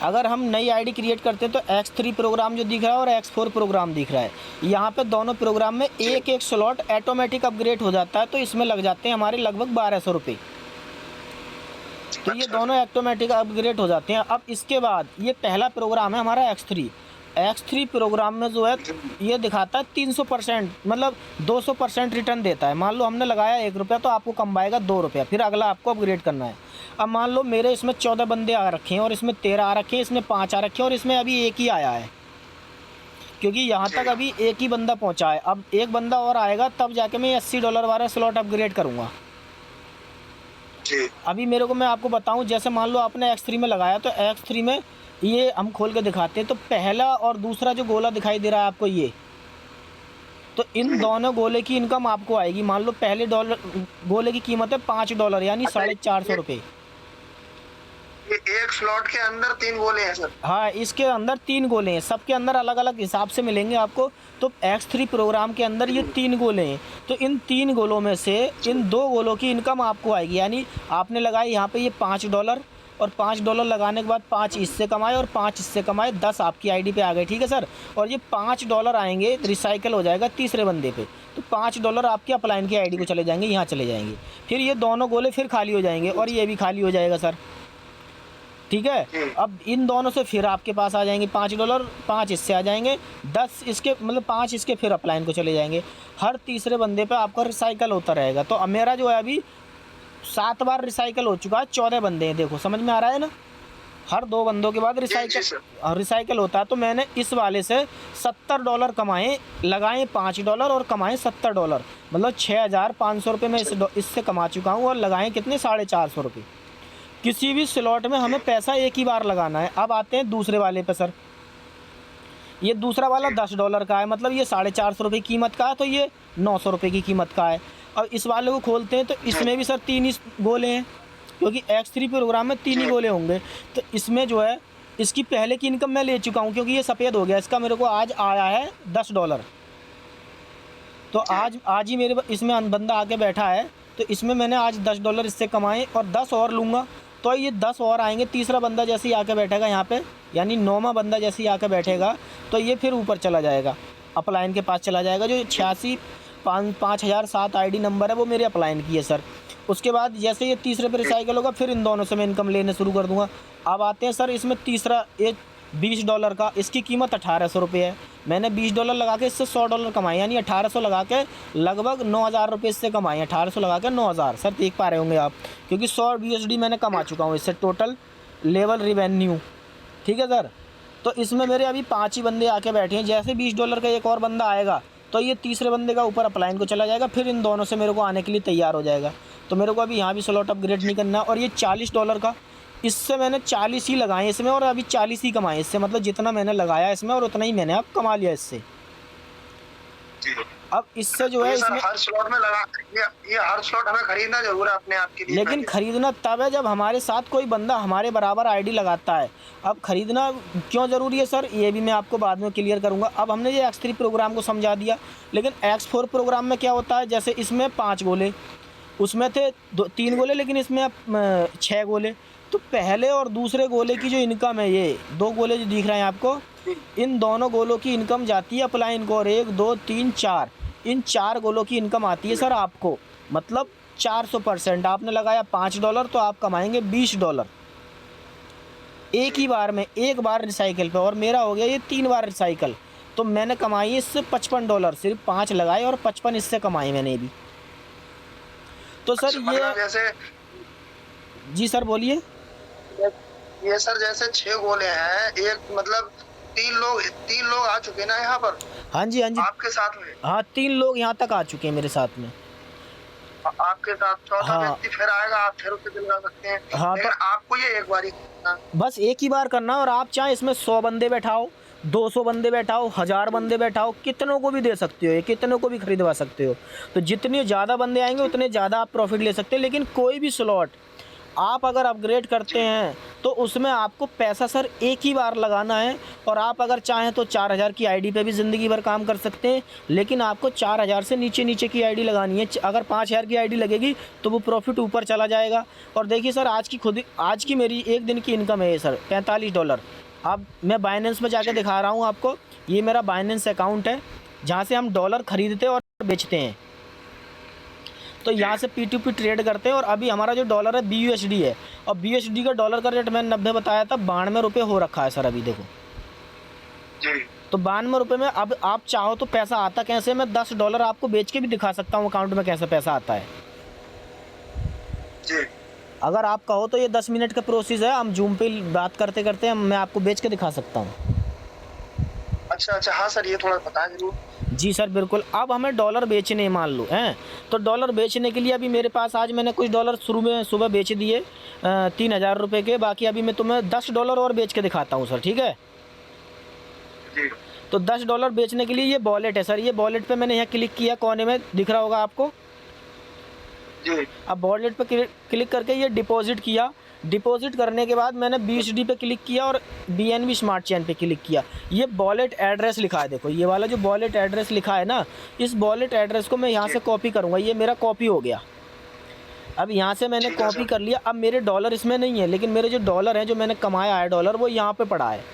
अगर हम नई आईडी क्रिएट करते हैं तो X3 प्रोग्राम जो दिख रहा है और X4 प्रोग्राम दिख रहा है, यहाँ पे दोनों प्रोग्राम में एक एक स्लॉट ऑटोमेटिक अपग्रेड हो जाता है, तो इसमें लग जाते हैं हमारे लगभग 1200 रुपये। तो ये दोनों ऑटोमेटिक अपग्रेड हो जाते हैं। अब इसके बाद ये पहला प्रोग्राम है हमारा X3 प्रोग्राम में जो है ये दिखाता है 300%, मतलब 200% रिटर्न देता है। मान लो हमने लगाया 1 रुपया तो आपको कम आएगा 2 रुपया, फिर अगला आपको अपग्रेड करना है। अब मान लो मेरे इसमें 14 बंदे आ रखे हैं और इसमें 13 आ रखे हैं, इसमें 5 आ रखे हैं और इसमें अभी एक ही आया है, क्योंकि यहाँ तक अभी एक ही बंदा पहुँचा है। अब एक बंदा और आएगा तब जाके मैं $80 वाला स्लॉट अपग्रेड करूँगा। अभी मेरे को मैं आपको बताऊं, जैसे मान लो आपने X3 में लगाया तो X3 में ये हम खोल के दिखाते हैं, तो पहला और दूसरा जो गोला दिखाई दे रहा है आपको ये, तो इन दोनों गोले की इनकम आपको आएगी। मान लो पहले गोले की कीमत है $5 यानी $450 रुपये। एक स्लॉट के अंदर 3 गोले हैं सर? हाँ, इसके अंदर 3 गोले हैं, सबके अंदर अलग अलग हिसाब से मिलेंगे आपको। तो X3 प्रोग्राम के अंदर ये 3 गोले हैं, तो इन 3 गोलों में से इन 2 गोलों की इनकम आपको आएगी। यानी आपने लगाई यहाँ पे ये $5 और $5 लगाने के बाद 5 इससे कमाए और 5 इससे कमाए, 10 आपकी आईडी पे आ गए, ठीक है सर। और ये $5 आएंगे, रिसाइकिल हो जाएगा तीसरे बंदे पे, तो $5 आपके अपलाइन की आईडी को चले जाएंगे, यहाँ चले जाएंगे। फिर ये दोनों गोले फिर खाली हो जाएंगे और ये भी खाली हो जाएगा सर, ठीक है। अब इन दोनों से फिर आपके पास आ जाएंगे $5, 5 इससे आ जाएंगे, 10 इसके, मतलब 5 इसके फिर अपलाइन को चले जाएंगे। हर तीसरे बंदे पे आपका रिसाइकल होता रहेगा। तो अब मेरा जो है अभी 7 बार रिसाइकल हो चुका है, 14 बंदे हैं, देखो समझ में आ रहा है ना। हर 2 बंदों के बाद रिसाइकल होता है। तो मैंने इस वाले से $70 कमाए, लगाए $5 और कमाए $70, मतलब $6500 रुपये मैं इससे कमा चुका हूँ और लगाए कितने, $450 रुपये। किसी भी स्लॉट में हमें पैसा एक ही बार लगाना है। अब आते हैं दूसरे वाले पे सर। ये दूसरा वाला $10 का है, मतलब ये $450 रुपये कीमत का है, तो ये $900 रुपये की कीमत का है। अब इस वाले को खोलते हैं तो इसमें भी सर 3 ही गोले हैं, क्योंकि X3 प्रोग्राम में 3 ही गोले होंगे। तो इसमें जो है इसकी पहले की इनकम मैं ले चुका हूँ, क्योंकि ये सफ़ेद हो गया, इसका मेरे को आज आया है $10। तो आज ही मेरे इसमें बंदा आके बैठा है, तो इसमें मैंने आज $10 इससे कमाए और 10 और लूँगा तो ये 10 और आएंगे। तीसरा बंदा जैसे ही आके बैठेगा यहाँ पे, यानी 9वां बंदा जैसे ही आके बैठेगा तो ये फिर ऊपर चला जाएगा, अपलाइन के पास चला जाएगा। जो 86,5007 आईडी नंबर है वो मेरे अपलाइन की है सर। उसके बाद जैसे ये तीसरे पे रिसाइकल होगा फिर इन दोनों से मैं इनकम लेने शुरू कर दूँगा। अब आते हैं सर इसमें तीसरा, एक $20 का, इसकी कीमत $1800 रुपये है। मैंने $20 लगा के इससे $100 कमाए, यानी 1800 लगा के लगभग 9000 रुपये इससे कमाए। 1800 लगा के 9000 सर, देख पा रहे होंगे आप, क्योंकि 100 USD मैंने कमा चुका हूँ इससे, टोटल लेवल रिवेन्यू, ठीक है सर। तो इसमें मेरे अभी 5 ही बंदे आके बैठे हैं। जैसे $20 का एक और बंदा आएगा तो ये तीसरे बंदे का ऊपर अपलाइन को चला जाएगा, फिर इन दोनों से मेरे को आने के लिए तैयार हो जाएगा। तो मेरे को अभी यहाँ भी स्लॉट अपग्रेड नहीं करना। और ये $40 का, इससे मैंने 40 ही लगाए इसमें और अभी 40 ही कमाए इससे, मतलब जितना मैंने लगाया इसमें और उतना ही मैंने अब कमा लिया इससे। अब इससे जो है इसमें हर स्लॉट में लगा, ये हर स्लॉट हमें खरीदना जरूर है अपने आप के लिए, लेकिन खरीदना तब है जब हमारे साथ कोई बंदा हमारे बराबर आईडी लगाता है। अब खरीदना क्यों ज़रूरी है सर, ये भी मैं आपको बाद में क्लियर करूँगा। अब हमने ये X3 प्रोग्राम को समझा दिया, लेकिन X4 प्रोग्राम में क्या होता है, जैसे इसमें 5 गोले, उसमें थे 3 गोले, लेकिन इसमें अब 6 गोले। तो पहले और दूसरे गोले की जो इनकम है, ये 2 गोले जो दिख रहे हैं आपको, इन दोनों गोलों की इनकम जाती है अपलाइन को, और 1 2 3 4, इन 4 गोलों की इनकम आती है सर आपको, मतलब 400%। आपने लगाया $5 तो आप कमाएंगे $20 एक ही बार में, एक बार रिसाइकिल पे। और मेरा हो गया ये 3 बार रिसाइकिल, तो मैंने कमाई इससे $55, सिर्फ 5 लगाए और 55 इससे कमाए मैंने भी। तो सर ये जैसे, जी सर बोलिए। ये सर जैसे 6 गोले हैं, एक मतलब 3 लोग आ चुके ना यहाँ पर। हाँ जी, हाँ जी, आपके साथ में। हाँ 3 लोग यहाँ तक आ चुके हैं मेरे साथ में। आपके साथ चौथा व्यक्ति फिर आएगा, आप फिर उसे दिलवा सकते हैं। हाँ, तो आपको ये एक बार ही बस एक ही बार करना। और आप चाहे इसमें 100 बंदे बैठाओ, 200 बंदे बैठाओ, 1000 बंदे बैठाओ, कितनों को भी दे सकते हो, ये कितनों को भी खरीदवा सकते हो। तो जितने ज़्यादा बंदे आएंगे उतने ज़्यादा आप प्रॉफिट ले सकते हैं। लेकिन कोई भी स्लॉट आप अगर अपग्रेड करते हैं तो उसमें आपको पैसा सर एक ही बार लगाना है, और आप अगर चाहें तो 4000 की आईडी पे भी ज़िंदगी भर काम कर सकते हैं, लेकिन आपको 4000 से नीचे नीचे की आईडी लगानी है। अगर 5000 की आईडी लगेगी तो वो प्रॉफिट ऊपर चला जाएगा। और देखिए सर, आज की मेरी एक दिन की इनकम है सर $45। अब मैं बाइनेंस में जाके दिखा रहा हूँ आपको, ये मेरा बाइनेंस अकाउंट है जहाँ से हम डॉलर ख़रीदते और बेचते हैं। तो यहाँ से P2P ट्रेड करते हैं, और अभी हमारा जो डॉलर है BUSD है, और BUSD का डॉलर का रेट मैंने 90 बताया था, 92 रुपये हो रखा है सर अभी देखो। तो 92 रुपये में अब आप चाहो तो पैसा आता कैसे, मैं $10 आपको बेच के भी दिखा सकता हूँ अकाउंट में कैसे पैसा आता है। अगर आप कहो तो ये 10 मिनट का प्रोसेस है, हम जूम पे बात करते करते मैं आपको बेच के दिखा सकता हूँ। अच्छा, हाँ सर, ये थोड़ा बताएं जरूर। जी सर बिल्कुल। अब हमें डॉलर बेचने मान लो हैं, तो डॉलर बेचने के लिए अभी मेरे पास आज मैंने कुछ डॉलर शुरू में सुबह बेच दिए 3000 रुपये के। बाकी अभी मैं तुम्हें $10 और बेच के दिखाता हूँ सर, ठीक है। जी। तो $10 बेचने के लिए ये वॉलेट है सर, ये वॉलेट पे मैंने यहाँ क्लिक किया, कोने में दिख रहा होगा आपको जी। अब वॉलेट पे क्लिक करके ये डिपॉजिट किया। डिपॉजिट करने के बाद मैंने BUSD पे क्लिक किया और BNB स्मार्ट चेन पे क्लिक किया। ये वॉलेट एड्रेस लिखा है, देखो ये वाला जो वॉलेट एड्रेस लिखा है ना, इस वॉलेट एड्रेस को मैं यहाँ से कॉपी करूँगा। ये मेरा कॉपी हो गया। अब यहाँ से मैंने कॉपी कर लिया। अब मेरे डॉलर इसमें नहीं है, लेकिन मेरे जो डॉलर हैं, जो मैंने कमाया है डॉलर, वो यहाँ पे पड़ा है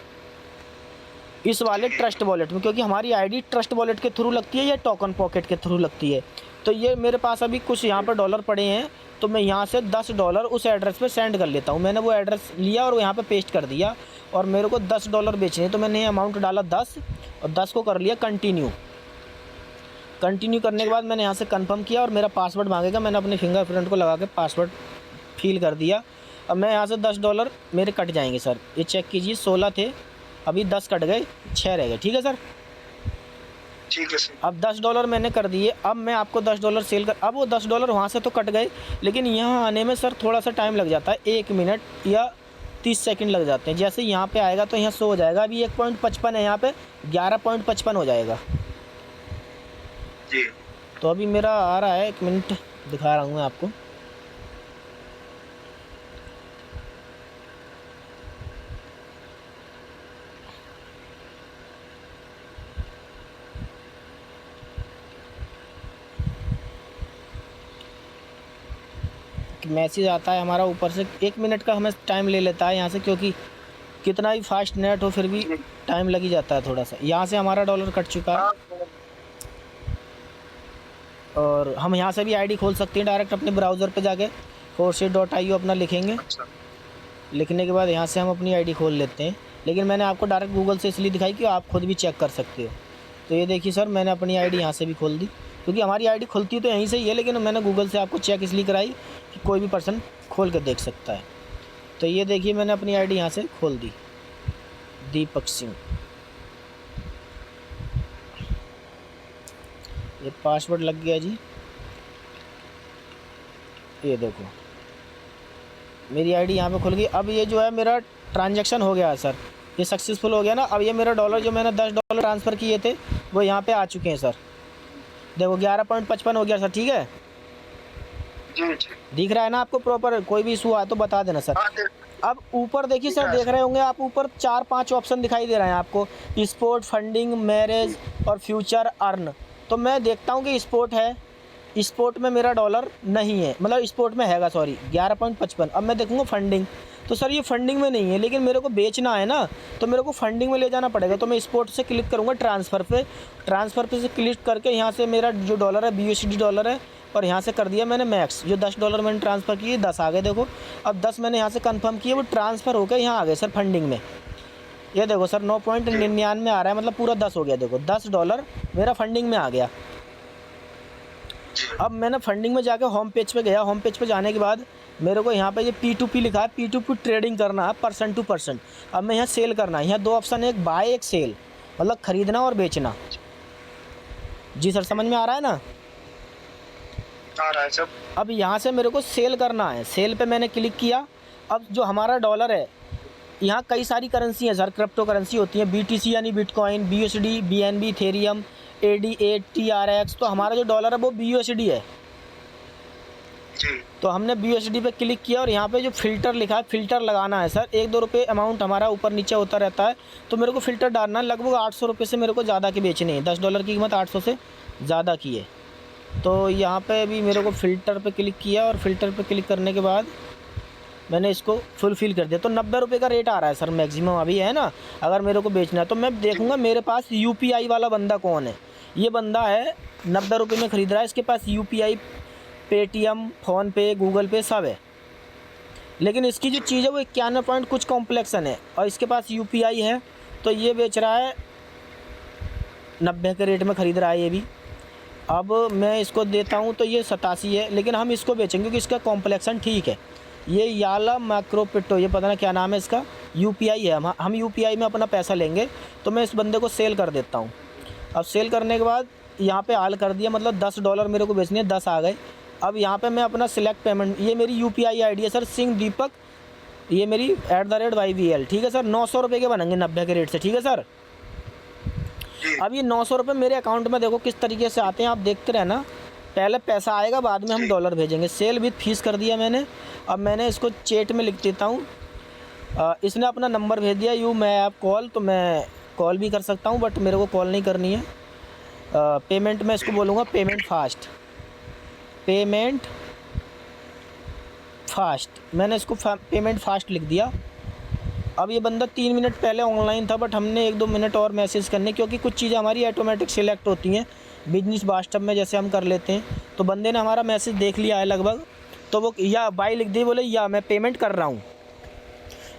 इस वाले ट्रस्ट वॉलेट में, क्योंकि हमारी आईडी ट्रस्ट वॉलेट के थ्रू लगती है या टोकन पॉकेट के थ्रू लगती है। तो ये मेरे पास अभी कुछ यहाँ पर डॉलर पड़े हैं, तो मैं यहाँ से $10 उस एड्रेस पे सेंड कर लेता हूँ। मैंने वो एड्रेस लिया और यहाँ पे पेस्ट कर दिया, और मेरे को $10 बेचने हैं, तो मैंने अमाउंट डाला 10 और 10 को कर लिया कंटिन्यू। कंटिन्यू करने के बाद मैंने यहाँ से कंफर्म किया, और मेरा पासवर्ड मांगेगा, मैंने अपने फिंगरप्रिंट को लगा के पासवर्ड फिल कर दिया। अब मैं यहाँ से $10 मेरे कट जाएंगे सर, ये चेक कीजिए। 16 थे, अभी 10 कट गए, 6 रह गए, ठीक है सर। ठीक है सर। अब $10 मैंने कर दिए। अब मैं आपको $10 सेल कर, अब वो $10 वहाँ से तो कट गए, लेकिन यहाँ आने में सर थोड़ा सा टाइम लग जाता है, 1 मिनट या 30 सेकंड लग जाते हैं। जैसे यहाँ पे आएगा तो यहाँ 100 हो जाएगा। अभी 1.55 है, यहाँ पे 11.55 हो जाएगा जी। तो अभी मेरा आ रहा है, 1 मिनट दिखा रहा हूँ मैं आपको। मैसेज आता है हमारा ऊपर से, 1 मिनट का हमें टाइम ले लेता है यहाँ से, क्योंकि कितना ही फास्ट नेट हो फिर भी टाइम लग ही जाता है थोड़ा सा। यहाँ से हमारा डॉलर कट चुका है, और हम यहाँ से भी आईडी खोल सकते हैं डायरेक्ट अपने ब्राउज़र पे जाके force.io अपना लिखेंगे। लिखने के बाद यहाँ से हम अपनी आईडी खोल लेते हैं, लेकिन मैंने आपको डायरेक्ट गूगल से इसलिए दिखाई कि आप खुद भी चेक कर सकते हो। तो ये देखिए सर, मैंने अपनी आईडी यहाँ से भी खोल दी, क्योंकि हमारी आईडी खुलती तो यहीं से ही है, लेकिन मैंने गूगल से आपको चेक इसलिए कराई कि कोई भी पर्सन खोल कर देख सकता है। तो ये देखिए, मैंने अपनी आईडी यहाँ से खोल दी, दीपक सिंह। ये पासवर्ड लग गया जी, ये देखो मेरी आईडी यहाँ पे खुल गई। अब ये जो है मेरा ट्रांजैक्शन हो गया है सर, ये सक्सेसफुल हो गया ना। अब ये मेरा डॉलर जो मैंने $10 ट्रांसफ़र किए थे वो यहाँ पे आ चुके हैं सर, देखो 11.55 हो गया सर, ठीक है जी। दिख रहा है ना आपको प्रॉपर? कोई भी इशू आया तो बता देना सर। अब ऊपर देखिए सर, देख रहे होंगे आप, ऊपर 4-5 ऑप्शन दिखाई दे रहे हैं आपको, स्पोर्ट, फंडिंग, मैरिज और फ्यूचर अर्न। तो मैं देखता हूँ कि स्पोर्ट है, स्पोर्ट में मेरा डॉलर नहीं है, मतलब स्पोर्ट में हैगा सॉरी 11.55। अब मैं देखूँगा फंडिंग, तो सर ये फंडिंग में नहीं है, लेकिन मेरे को बेचना है ना, तो मेरे को फंडिंग में ले जाना पड़ेगा। तो मैं स्पोर्ट से क्लिक करूँगा, ट्रांसफ़र पे से क्लिक करके यहाँ से मेरा जो डॉलर है BUSD डॉलर है, और यहाँ से कर दिया मैंने मैक्स। जो $10 मैंने ट्रांसफ़र किए 10 आ गए, देखो अब 10 मैंने यहाँ से कंफर्म किए, वो ट्रांसफ़र होकर यहाँ आ गए सर फंडिंग में। ये देखो सर 9.99 आ रहा है, मतलब पूरा 10 हो गया। देखो $10 मेरा फंडिंग में आ गया। अब मैंने फंडिंग में जाके होम पेज पे गया। होम पेज पे जाने के बाद मेरे को यहाँ पे ये P2P लिखा है, P2P ट्रेडिंग करना है पर्सन टू पर्सन। अब मैं यहाँ सेल करना है, यहाँ 2 ऑप्शन है, एक बाय एक सेल, मतलब ख़रीदना और बेचना। जी सर, समझ में आ रहा है ना? आ रहा है सब। अब यहाँ से मेरे को सेल करना है, सेल पे मैंने क्लिक किया। अब जो हमारा डॉलर है, यहाँ कई सारी करेंसी है सर, क्रिप्टो करेंसी होती है, BTC यानी bitcoin, BUSD, BNB, Ethereum, AD8, TRX। तो हमारा जो डॉलर है वो BUSD है। जी तो हमने BUSD पे क्लिक किया और यहाँ पे जो फ़िल्टर लिखा है, फ़िल्टर लगाना है सर। 1-2 रुपये अमाउंट हमारा ऊपर नीचे होता रहता है, तो मेरे को फ़िल्टर डालना है। लगभग 800 रुपये से मेरे को ज़्यादा के बेचने हैं। $10 की कीमत 800 से ज़्यादा की है। तो यहाँ पे अभी मेरे को फ़िल्टर पे क्लिक किया और फ़िल्टर पे क्लिक करने के बाद मैंने इसको फुलफ़िल कर दिया। तो 90 रुपये का रेट आ रहा है सर मैक्सिमम अभी, है ना। अगर मेरे को बेचना है तो मैं देखूँगा मेरे पास UPI वाला बंदा कौन है। ये बंदा है 90 रुपये में ख़रीद रहा है, इसके पास UPI, पेटीएम, फ़ोनपे, गूगल पे सब है। लेकिन इसकी जो चीज़ है वो 91 पॉइंट कुछ कॉम्प्लेक्सन है और इसके पास UPI है, तो ये बेच रहा है 90 के रेट में ख़रीद रहा है ये भी। अब मैं इसको देता हूँ तो ये 87 है, लेकिन हम इसको बेचेंगे क्योंकि इसका कॉम्प्लेक्सन ठीक है। ये याला मैक्रोपिटो, ये पता ना क्या नाम है इसका, UPI है। हम UPI में अपना पैसा लेंगे, तो मैं इस बंदे को सेल कर देता हूँ। अब सेल करने के बाद यहाँ पे हाल कर दिया, मतलब $10 मेरे को बेचने हैं, 10 आ गए। अब यहाँ पे मैं अपना सिलेक्ट पेमेंट, ये मेरी UPI ID है सर, सिंह दीपक, ये मेरी @YBL, ठीक है सर। 900 रुपये के बनेंगे 90 के रेट से, ठीक है सर। अब ये 900 रुपये मेरे अकाउंट में देखो किस तरीके से आते हैं, आप देखते रहना। पहले पैसा आएगा, बाद में हम डॉलर भेजेंगे। सेल विथ फीस कर दिया मैंने। अब मैंने इसको चैट में लिख देता हूँ। इसने अपना नंबर भेज दिया, यू मैं ऐप कॉल, तो मैं कॉल भी कर सकता हूँ, बट मेरे को कॉल नहीं करनी है। पेमेंट मैं इसको बोलूँगा पेमेंट फास्ट, पेमेंट फास्ट। मैंने इसको पेमेंट फास्ट लिख दिया। अब ये बंदा 3 मिनट पहले ऑनलाइन था, बट हमने 1-2 मिनट और मैसेज करने, क्योंकि कुछ चीज़ें हमारी ऑटोमेटिक सिलेक्ट होती हैं बिजनेस बास्टअप में, जैसे हम कर लेते हैं। तो बंदे ने हमारा मैसेज देख लिया है लगभग, तो वो या बाय लिख दी, बोले या मैं पेमेंट कर रहा हूँ।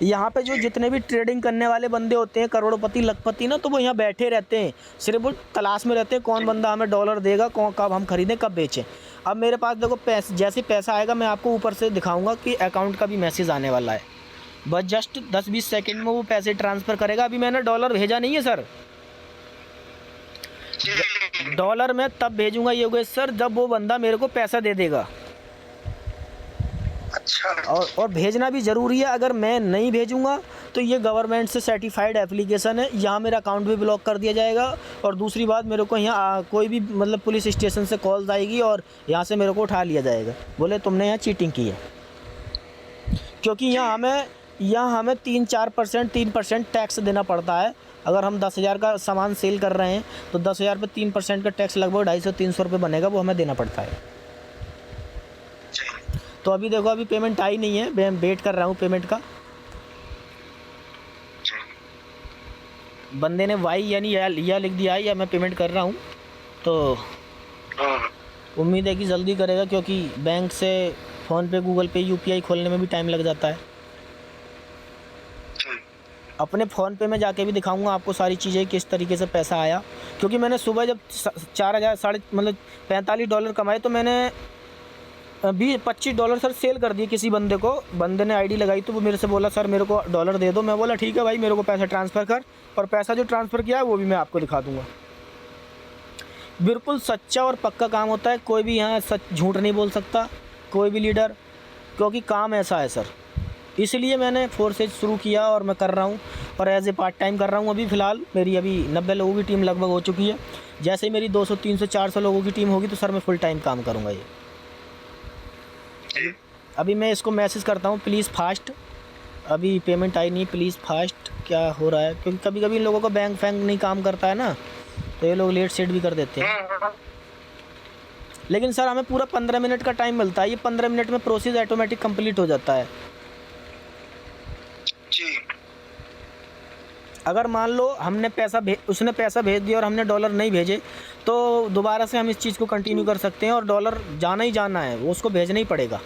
यहाँ पे जो जितने भी ट्रेडिंग करने वाले बंदे होते हैं, करोड़पति लखपति ना, तो वो यहाँ बैठे रहते हैं, सिर्फ वो तलाश में रहते हैं कौन बंदा हमें डॉलर देगा, कौन कब हम खरीदें कब बेचें। अब मेरे पास देखो जैसे पैसा आएगा मैं आपको ऊपर से दिखाऊंगा कि अकाउंट का भी मैसेज आने वाला है। बस जस्ट 10-20 सेकंड में वो पैसे ट्रांसफ़र करेगा। अभी मैंने डॉलर भेजा नहीं है सर, डॉलर मैं तब भेजूंगा योगेश सर जब वो बंदा मेरे को पैसा दे देगा। अच्छा। और भेजना भी ज़रूरी है। अगर मैं नहीं भेजूंगा तो ये गवर्नमेंट से सर्टिफाइड एप्लीकेशन है, यहाँ मेरा अकाउंट भी ब्लॉक कर दिया जाएगा। और दूसरी बात, मेरे को यहाँ कोई भी मतलब पुलिस स्टेशन से कॉल आएगी और यहाँ से मेरे को उठा लिया जाएगा, बोले तुमने यहाँ चीटिंग की है। क्योंकि यहाँ हमें 3% टैक्स देना पड़ता है। अगर हम 10,000 का सामान सेल कर रहे हैं तो 10,000 पे 3% का टैक्स लगभग 250-300 रुपये बनेगा, वो हमें देना पड़ता है। तो अभी देखो अभी पेमेंट आई नहीं है, मैं वेट कर रहा हूँ पेमेंट का। बंदे ने वाई यानी या लिख दिया है, या मैं पेमेंट कर रहा हूँ, तो उम्मीद है कि जल्दी करेगा, क्योंकि बैंक से फ़ोनपे, गूगल पे, UPI खोलने में भी टाइम लग जाता है। अपने फ़ोनपे में जाके भी दिखाऊंगा आपको सारी चीज़ें किस तरीके से पैसा आया, क्योंकि मैंने सुबह जब 4,000 $45 कमाए, तो मैंने $20-25 सर सेल कर दिए किसी बंदे को। बंदे ने ID लगाई तो वो मेरे से बोला सर मेरे को डॉलर दे दो। मैं बोला ठीक है भाई, मेरे को पैसा ट्रांसफ़र कर, और पैसा जो ट्रांसफ़र किया है वो भी मैं आपको दिखा दूँगा। बिल्कुल सच्चा और पक्का काम होता है, कोई भी यहाँ सच झूठ नहीं बोल सकता, कोई भी लीडर, क्योंकि काम ऐसा है सर। इसलिए मैंने फोर्सेज शुरू किया और मैं कर रहा हूँ, और एज ए पार्ट टाइम कर रहा हूँ। अभी फ़िलहाल मेरी अभी 90 लोगों की टीम लगभग हो चुकी है। जैसे ही मेरी 200, 300, 400 लोगों की टीम होगी तो सर मैं फुल टाइम काम करूँगा ये। अभी मैं इसको मैसेज करता हूँ प्लीज़ फास्ट, अभी पेमेंट आई नहीं, प्लीज़ फास्ट। क्या हो रहा है, क्योंकि कभी कभी इन लोगों का बैंक नहीं काम करता है ना, तो ये लोग लेट सेट भी कर देते हैं। लेकिन सर हमें पूरा 15 मिनट का टाइम मिलता है, ये 15 मिनट में प्रोसेस ऑटोमेटिक कंप्लीट हो जाता है जी। अगर मान लो हमने उसने पैसा भेज दिया और हमने डॉलर नहीं भेजे, तो दोबारा से हम इस चीज़ को कंटिन्यू कर सकते हैं, और डॉलर जाना ही जाना है, वो उसको भेजना ही पड़ेगा।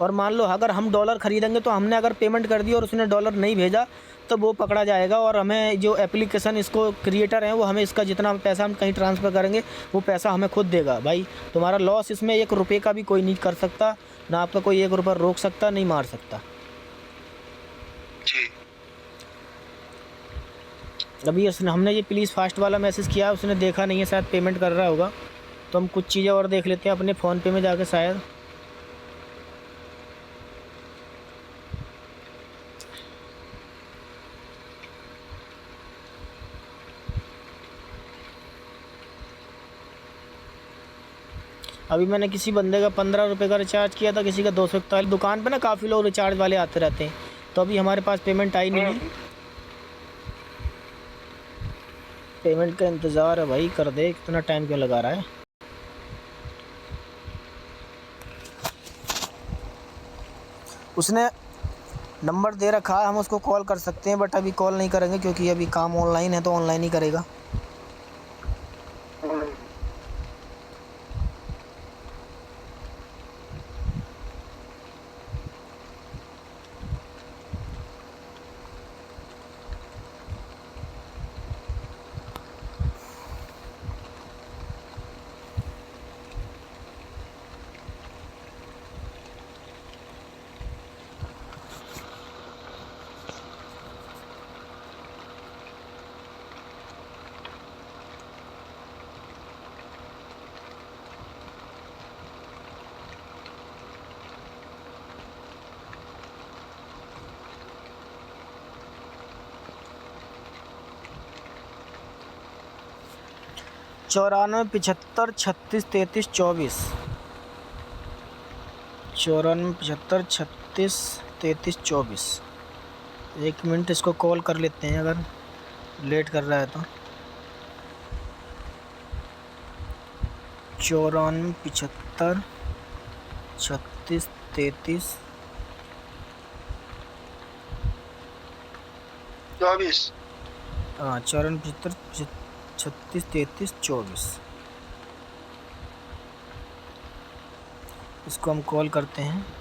और मान लो अगर हम डॉलर ख़रीदेंगे तो हमने अगर पेमेंट कर दी और उसने डॉलर नहीं भेजा, तो वो पकड़ा जाएगा, और हमें जो एप्लीकेशन इसको क्रिएटर हैं वो हमें इसका जितना पैसा हम कहीं ट्रांसफ़र करेंगे वो पैसा हमें खुद देगा। भाई तुम्हारा लॉस इसमें 1 रुपये का भी कोई नहीं कर सकता, ना आपका कोई 1 रुपया रोक सकता, नहीं मार सकता। अभी हमने ये प्लीज़ फास्ट वाला मैसेज किया, उसने देखा नहीं है, शायद पेमेंट कर रहा होगा। तो हम कुछ चीज़ें और देख लेते हैं अपने फ़ोनपे में जाके शायद। अभी मैंने किसी बंदे का 15 रुपये का रिचार्ज किया था, किसी का 241। दुकान पे ना काफ़ी लोग रिचार्ज वाले आते रहते हैं, तो अभी हमारे पास पेमेंट आई नहीं है। पेमेंट का इंतज़ार है भाई, कर दे, इतना टाइम क्यों लगा रहा है। उसने नंबर दे रखा है, हम उसको कॉल कर सकते हैं, बट अभी कॉल नहीं करेंगे क्योंकि अभी काम ऑनलाइन है, तो ऑनलाइन ही करेगा। हम्म। 94 75 36 33 24। 94 75 36 33 24। 1 मिनट, इसको कॉल कर लेते हैं अगर लेट कर रहा है तो। 94 75 36 33 24। हाँ, 94 75 36 33 24। इसको हम कॉल करते हैं।